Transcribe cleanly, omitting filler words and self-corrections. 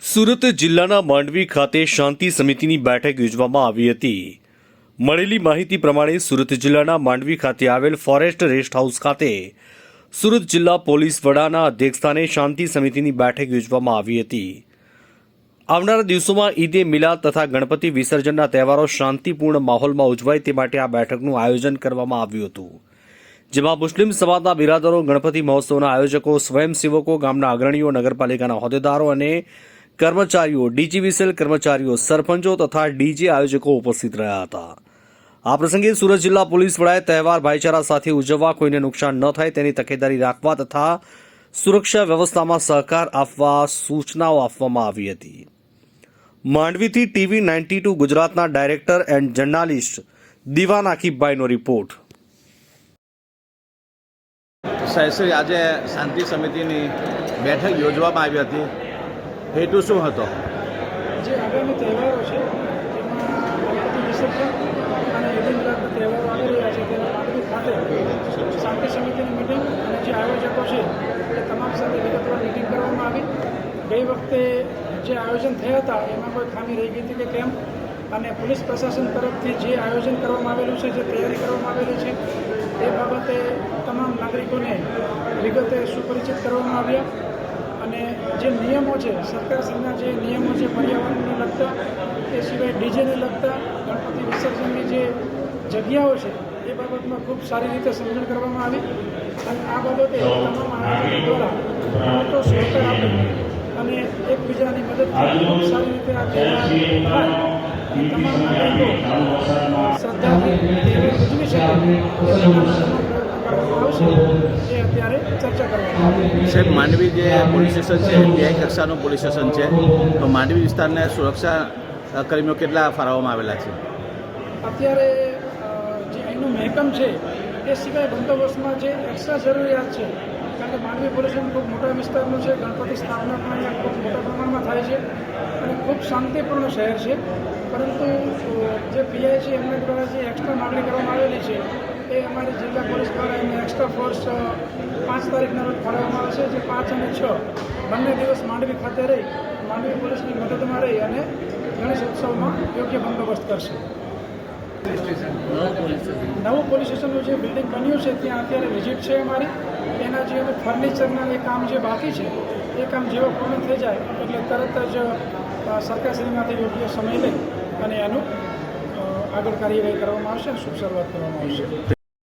સુરત જિલ્લાના માંડવી ખાતે શાંતિ સમિતિની બેઠક યોજવામાં આવી હતી। મળેલી માહિતી પ્રમાણે સુરત જિલ્લાના માંડવી ખાતે આવેલ ફોરેસ્ટ રેસ્ટ હાઉસ ખાતે સુરત જિલ્લા પોલીસ વડાના અધ્યક્ષસ્થાને શાંતિ સમિતિની બેઠક યોજવામાં આવી હતી। આવનારા દિવસોમાં ઈદે મિલાદ તથા ગણપતિ વિસર્જનના તહેવારો શાંતિપૂર્ણ માહોલમાં ઉજવાય તે માટે આ બેઠકનું આયોજન કરવામાં આવ્યું હતું, જેમાં મુસ્લિમ સમાજના બિરાદરો, ગણપતિ મહોત્સવના આયોજકો, સ્વયંસેવકો, ગામના અગ્રણીઓ, નગરપાલિકાના હોદ્દેદારો અને કર્મચારીઓ, ડીજીવીસીએલ કર્મચારીઓ, સરપંચો તથા ડીજે આયોજકો ઉપસ્થિત રહ્યા હતા। આ પ્રસંગે સુરત જિલ્લા પોલીસ વડાએ તહેવાર ભાઈચારા સાથે ઉજવવા, કોઈને નુકસાન ન થાય તેની તકેદારી રાખવા તથા સુરક્ષા વ્યવસ્થામાં સહકાર આપવા સૂચનાઓ આપવામાં આવી હતી। માંડવીથી ટીવી 92 ગુજરાતના ડાયરેક્ટર એન્ડ જર્નાલિસ્ટ દિવાન આકીબભાઈનો રિપોર્ટ। સાહેબ, આજે શાંતિ સમિતિની બેઠક યોજવામાં આવી હતી। હેતુ શું હતો? જે આગામી તહેવારો છે તેમાં ગણપતિ વિસર્જન અને ઈદ મિલાદના તહેવારો આવી રહ્યા છે તેના માંડવી ખાતે શાંતિ સમિતિની મિટિંગ અને જે આયોજકો છે એ તમામ સાથે વિગતવાર મિટિંગ કરવામાં આવી। ગઈ વખતે જે આયોજન થયા હતા એમાં કોઈ ખામી રહી ગઈ હતી કે કેમ, અને પોલીસ પ્રશાસન તરફથી જે આયોજન કરવામાં આવેલું છે, જે તૈયારી કરવામાં આવેલી છે એ બાબતે તમામ નાગરિકોને વિગતે સુપરિચિત કરવામાં આવ્યા। અને જે નિયમો છે, સરકારશ્રીના જે નિયમો છે પર્યાવરણને લગતા, એ સિવાય ડીજેને લગતા, ગણપતિ વિસર્જનની જે જગ્યાઓ છે એ બાબતમાં ખૂબ સારી રીતે સમજણ કરવામાં આવી। અને આ બાબતે તમામ આયોજકો દ્વારા મોટો સહકાર આપી અને એકબીજાની મદદથી ખૂબ સારી રીતે આ તહેવાર થાય અને તમામ નાગરિકો શ્રદ્ધાથી તહેવાર ઉજવી શકે આવશે એ અત્યારે ચર્ચા કરવામાં આવી। સાહેબ, માંડવી જે પોલીસ સ્ટેશન છે ન્યાય કક્ષાનું પોલીસ સ્ટેશન છે, તો માંડવી વિસ્તારને સુરક્ષા કર્મીઓ કેટલા ફાળવવામાં આવેલા છે? અત્યારે જે અહીંનું મહેકમ છે એ સિવાય બંદોબસ્તમાં જે એક્સ્ટ્રા જરૂરિયાત છે, કારણ કે માંડવી પોલીસ સ્ટેશન ખૂબ મોટા વિસ્તારનું છે, ગણપતિ સ્થાપના પણ અહીંયા ખૂબ મોટા પ્રમાણમાં થાય છે અને ખૂબ શાંતિપૂર્ણ શહેર છે, પરંતુ જે પીઆઈ છે એમના દ્વારા જે એક્સ્ટ્રા માગણી કરવામાં આવેલી છે એ અમારી જિલ્લા પોલીસ દ્વારા એમને એક્સ્ટ્રા ફોર્સ 5 તારીખના રોજ ફાળવવામાં આવશે, જે 5 અને 6 બંને દિવસ માંડવી ખાતે રહી માંડવી પોલીસની મદદમાં રહી અને ગણેશ ઉત્સવમાં યોગ્ય બંદોબસ્ત કરશે। નવું પોલીસ સ્ટેશનનું જે બિલ્ડિંગ બન્યું છે ત્યાં અત્યારે વિઝિટ છે અમારી, એના જે ફર્નિચરના એ કામ જે બાકી છે એ કામ જેવો પૂર્ણ થઈ જાય એટલે તરત જ સરકારશ્રીમાંથી યોગ્ય સમય લઈ અને એનું આગળ કાર્યવાહી કરવામાં આવશે અને શુભ શરૂઆત કરવામાં આવશે।